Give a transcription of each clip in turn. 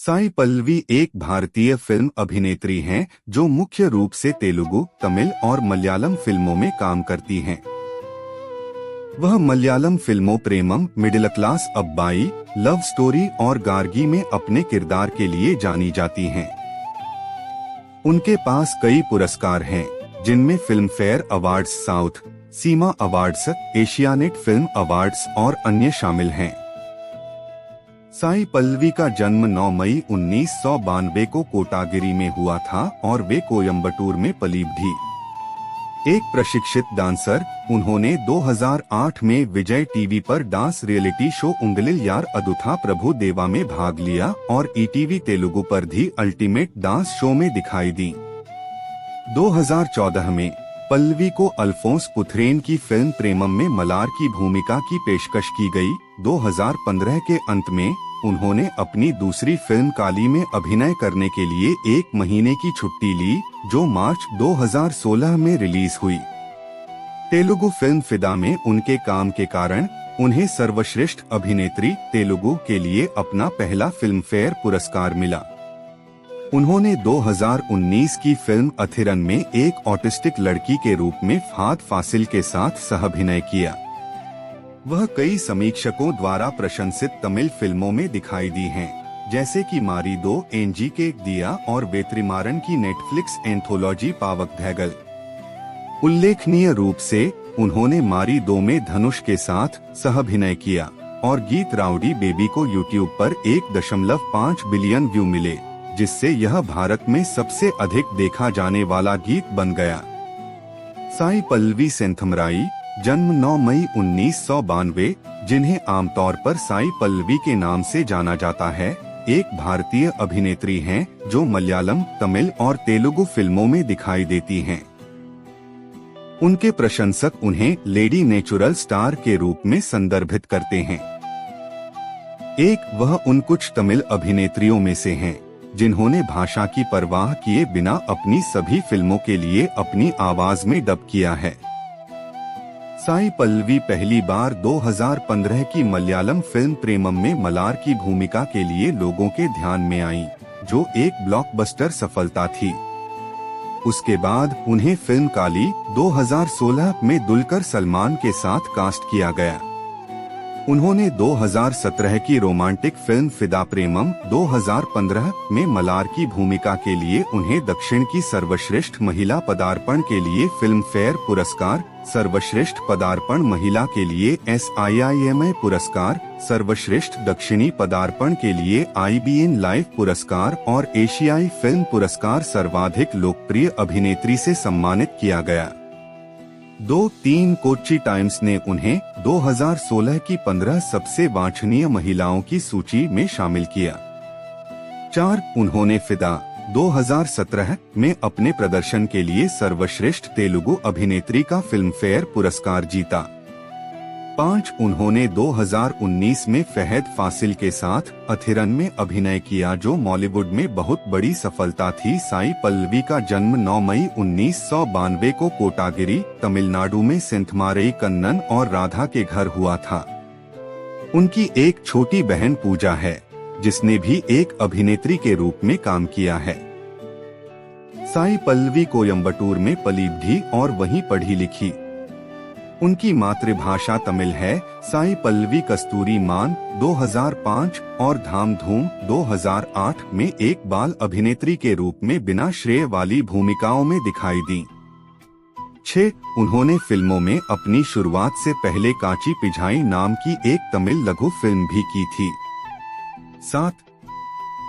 साई पल्लवी एक भारतीय फिल्म अभिनेत्री हैं जो मुख्य रूप से तेलुगु, तमिल और मलयालम फिल्मों में काम करती हैं। वह मलयालम फिल्मों Premam, Middle Class Abbai, Love Story और गार्गी में अपने किरदार के लिए जानी जाती हैं। उनके पास कई पुरस्कार हैं, जिनमें फिल्म फेयर अवार्ड्स साउथ, सीमा अवार्ड्स, एशियानेट फिल्म अवार्ड्स और अन्य शामिल हैं। साई पल्लवी का जन्म 9 मई 1992 को कोटागिरी में हुआ था और वे कोयम्बटूर में पली बढ़ी। एक प्रशिक्षित डांसर, उन्होंने 2008 में विजय टीवी पर डांस रियलिटी शो उंगलिल यार अदुथा प्रभु देवा में भाग लिया और ईटीवी तेलुगु पर दी अल्टीमेट डांस शो में दिखाई दी। 2014 में पल्लवी को अल्फोंस पुथ्रेन की फिल्म प्रेमम में मलार की भूमिका की पेशकश की गई। 2015 के अंत में उन्होंने अपनी दूसरी फिल्म काली में अभिनय करने के लिए 1 महीने की छुट्टी ली, जो मार्च 2016 में रिलीज हुई। तेलुगु फिल्म फिदा में उनके काम के कारण उन्हें सर्वश्रेष्ठ अभिनेत्री तेलुगु के लिए अपना पहला फिल्म फेयर पुरस्कार मिला। उन्होंने 2019 की फिल्म अथिरन में एक ऑटिस्टिक लड़की के रूप में फहद फासिल के साथ सहअभिनय किया। वह कई समीक्षकों द्वारा प्रशंसित तमिल फिल्मों में दिखाई दी हैं, जैसे कि मारी दो, एनजी के दिया और वेत्रिमारन की नेटफ्लिक्स एंथोलॉजी पावक धैगल। उल्लेखनीय रूप से उन्होंने मारी दो में धनुष के साथ सहअभिनय किया और गीत राउडी बेबी को यूट्यूब पर 1.5 बिलियन व्यू मिले, जिससे यह भारत में सबसे अधिक देखा जाने वाला गीत बन गया। साई पल्लवी सेंथमराई, जन्म 9 मई 1992, जिन्हें आमतौर पर साई पल्लवी के नाम से जाना जाता है, एक भारतीय अभिनेत्री हैं जो मलयालम, तमिल और तेलुगु फिल्मों में दिखाई देती हैं। उनके प्रशंसक उन्हें लेडी नेचुरल स्टार के रूप में संदर्भित करते हैं। वह उन कुछ तमिल अभिनेत्रियों में से हैं जिन्होंने भाषा की परवाह किए बिना अपनी सभी फिल्मों के लिए अपनी आवाज में डब किया है। साई पल्लवी पहली बार 2015 की मलयालम फिल्म प्रेमम में मलार की भूमिका के लिए लोगों के ध्यान में आईं, जो एक ब्लॉकबस्टर सफलता थी। उसके बाद उन्हें फिल्म काली 2016 में दुलकर सलमान के साथ कास्ट किया गया। उन्होंने 2017 की रोमांटिक फिल्म फिदा प्रेमम 2015 में मलार की भूमिका के लिए उन्हें दक्षिण की सर्वश्रेष्ठ महिला पदार्पण के लिए फिल्म फेयर पुरस्कार, सर्वश्रेष्ठ पदार्पण महिला के लिए SIIMA पुरस्कार, सर्वश्रेष्ठ दक्षिणी पदार्पण के लिए IBN लाइव पुरस्कार और एशियाई फिल्म पुरस्कार सर्वाधिक लोकप्रिय अभिनेत्री से सम्मानित किया गया। 2-3 कोच्चि टाइम्स ने उन्हें 2016 की 15 सबसे वांछनीय महिलाओं की सूची में शामिल किया। 4 उन्होंने फिदा 2017 में अपने प्रदर्शन के लिए सर्वश्रेष्ठ तेलुगु अभिनेत्री का फिल्म फेयर पुरस्कार जीता। 5 उन्होंने 2019 में फहद फासिल के साथ अथिरन में अभिनय किया, जो बॉलीवुड में बहुत बड़ी सफलता थी। साई पल्लवी का जन्म 9 मई 1992 को कोटागिरी, तमिलनाडु में सेंथमारई कन्नन और राधा के घर हुआ था। उनकी एक छोटी बहन पूजा है, जिसने भी एक अभिनेत्री के रूप में काम किया है। साई पल्लवी कोयम्बटूर में पली बढ़ी और वहीं पढ़ी लिखी। उनकी मातृभाषा तमिल है। साई पल्लवी कस्तूरी मान 2005 और धाम धूम 2008 में एक बाल अभिनेत्री के रूप में बिना श्रेय वाली भूमिकाओं में दिखाई दी। 6 उन्होंने फिल्मों में अपनी शुरुआत से पहले काची पिझाई नाम की एक तमिल लघु फिल्म भी की थी। 7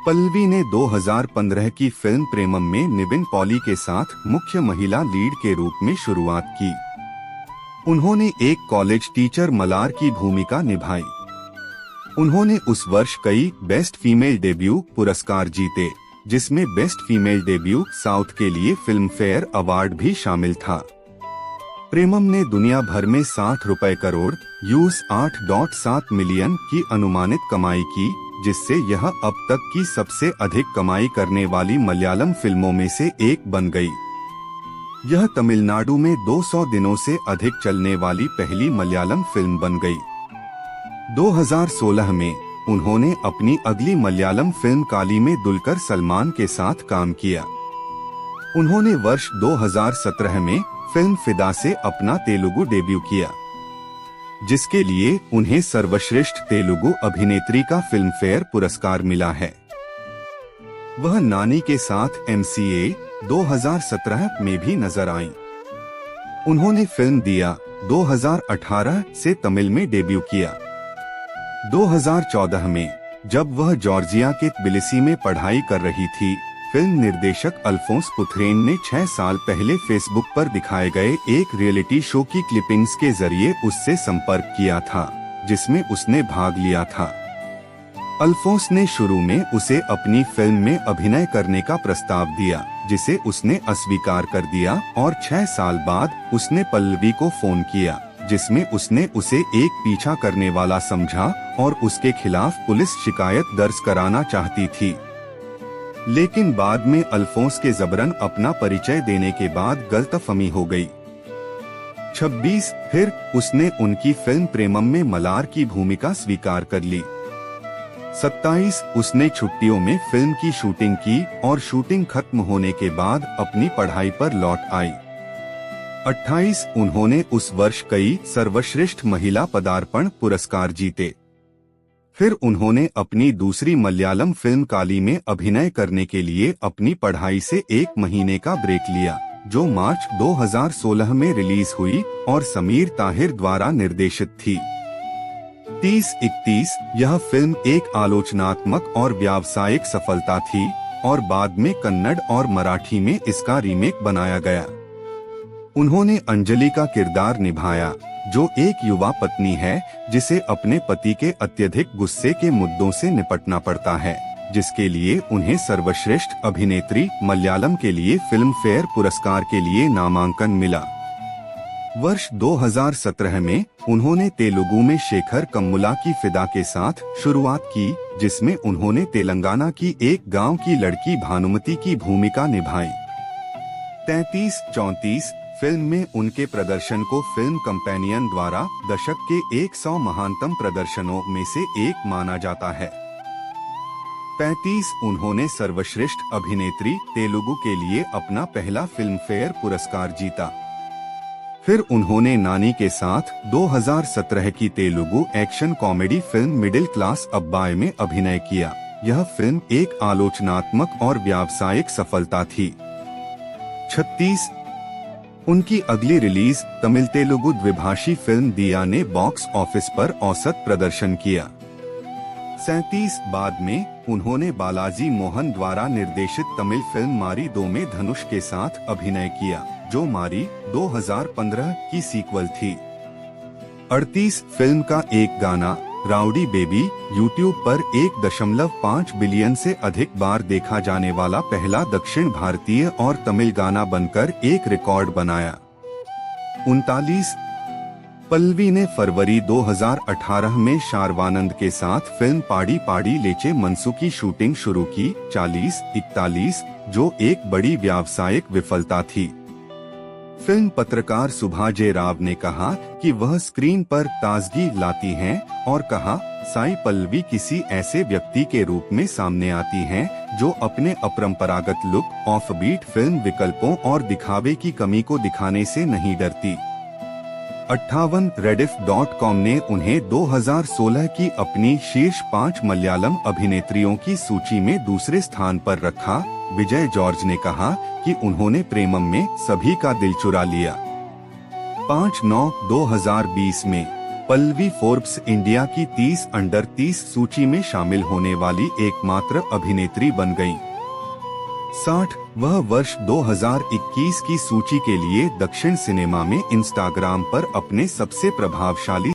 पल्लवी ने 2015 की फिल्म प्रेमम में निविन पॉली के साथ मुख्य महिला लीड के रूप में शुरुआत की। उन्होंने एक कॉलेज टीचर मलार की भूमिका निभाई। उन्होंने उस वर्ष कई बेस्ट फीमेल डेब्यू पुरस्कार जीते, जिसमें बेस्ट फीमेल डेब्यू साउथ के लिए फिल्म फेयर अवार्ड भी शामिल था। प्रेमम ने दुनिया भर में 60 रुपए करोड़ $8.7 मिलियन की अनुमानित कमाई की, जिससे यह अब तक की सबसे अधिक कमाई करने वाली मलयालम फिल्मों में से एक बन गई। यह तमिलनाडु में 200 दिनों से अधिक चलने वाली पहली मलयालम फिल्म बन गई। 2016 में उन्होंने अपनी अगली मलयालम फिल्म काली में दुलकर सलमान के साथ काम किया। उन्होंने वर्ष 2017 में फिल्म फिदा से अपना तेलुगु डेब्यू किया, जिसके लिए उन्हें सर्वश्रेष्ठ तेलुगु अभिनेत्री का फिल्म फेयर पुरस्कार मिला है। वह नानी के साथ MCA 2017 में भी नजर आईं। उन्होंने फिल्म दिया 2018 से तमिल में डेब्यू किया। 2014 में जब वह जॉर्जिया के त्बिलिसी में पढ़ाई कर रही थी, फिल्म निर्देशक अल्फोंस पुथ्रेन ने 6 साल पहले फेसबुक पर दिखाए गए एक रियलिटी शो की क्लिपिंग्स के जरिए उससे संपर्क किया था, जिसमें उसने भाग लिया था। अल्फोंस ने शुरू में उसे अपनी फिल्म में अभिनय करने का प्रस्ताव दिया, जिसे उसने अस्वीकार कर दिया, और 6 साल बाद उसने पल्लवी को फोन किया, जिसमें उसने उसे एक पीछा करने वाला समझा और उसके खिलाफ पुलिस शिकायत दर्ज कराना चाहती थी। लेकिन बाद में अल्फोंस के जबरन अपना परिचय देने के बाद गलतफहमी हो गई। 26 फिर उसने उनकी फिल्म प्रेमम में मलार की भूमिका स्वीकार कर ली। 27 उसने छुट्टियों में फिल्म की शूटिंग की और शूटिंग खत्म होने के बाद अपनी पढ़ाई पर लौट आई। 28 उन्होंने उस वर्ष कई सर्वश्रेष्ठ महिला पदार्पण पुरस्कार जीते। फिर उन्होंने अपनी दूसरी मलयालम फिल्म काली में अभिनय करने के लिए अपनी पढ़ाई से 1 महीने का ब्रेक लिया, जो मार्च 2016 में रिलीज हुई और समीर ताहिर द्वारा निर्देशित थी। 30-31 यह फिल्म एक आलोचनात्मक और व्यावसायिक सफलता थी और बाद में कन्नड़ और मराठी में इसका रीमेक बनाया गया। उन्होंने अंजलि का किरदार निभाया, जो एक युवा पत्नी है जिसे अपने पति के अत्यधिक गुस्से के मुद्दों से निपटना पड़ता है, जिसके लिए उन्हें सर्वश्रेष्ठ अभिनेत्री मलयालम के लिए फिल्म फेयर पुरस्कार के लिए नामांकन मिला। वर्ष 2017 में उन्होंने तेलुगु में शेखर कम्मुला की फिदा के साथ शुरुआत की, जिसमें उन्होंने तेलंगाना की एक गांव की लड़की भानुमति की भूमिका निभाई। 33-34 फिल्म में उनके प्रदर्शन को फिल्म कंपेनियन द्वारा दशक के 100 महानतम प्रदर्शनों में से एक माना जाता है। 35 उन्होंने सर्वश्रेष्ठ अभिनेत्री तेलुगु के लिए अपना पहला फिल्म फेयर पुरस्कार जीता। फिर उन्होंने नानी के साथ 2017 की Telugu action comedy film Middle Class Abbai में अभिनय किया। यह फिल्म एक आलोचनात्मक और व्यावसायिक सफलता थी। 36 उनकी अगली रिलीज तमिल तेलुगु द्विभाषी फिल्म दिया ने बॉक्स ऑफिस पर औसत प्रदर्शन किया। 37 बाद में उन्होंने बालाजी मोहन द्वारा निर्देशित तमिल फिल्म मारी 2 में धनुष के साथ अभिनय किया, जो मारी 2015 की सीक्वल थी। 38 फिल्म का एक गाना राउडी बेबी यूट्यूब पर 1.5 बिलियन से अधिक बार देखा जाने वाला पहला दक्षिण भारतीय और तमिल गाना बनकर एक रिकॉर्ड बनाया। 39 पल्लवी ने फरवरी 2018 में शारवानंद के साथ फिल्म पाड़ी पाड़ी लेचे मनसू की शूटिंग शुरू की। 40-41 जो एक बड़ी व्यावसायिक विफलता थी। फिल्म पत्रकार सुभा जे राव ने कहा कि वह स्क्रीन पर ताजगी लाती हैं और कहा, साई पल्लवी किसी ऐसे व्यक्ति के रूप में सामने आती हैं जो अपने अपरंपरागत लुक, ऑफबीट फिल्म विकल्पों और दिखावे की कमी को दिखाने से नहीं डरती। 58 Rediff.com ने उन्हें 2016 की अपनी शीर्ष 5 मलयालम अभिनेत्रियों की सूची में दूसरे स्थान पर रखा। विजय जॉर्ज ने कहा कि उन्होंने प्रेमम में सभी का दिल चुरा लिया। 5/9/2020 में पल्लवी फोर्ब्स इंडिया की 30 अंडर 30 सूची में शामिल होने वाली एकमात्र अभिनेत्री बन गयीं। 60 वह वर्ष 2021 की सूची के लिए दक्षिण सिनेमा में इंस्टाग्राम पर अपने सबसे प्रभावशाली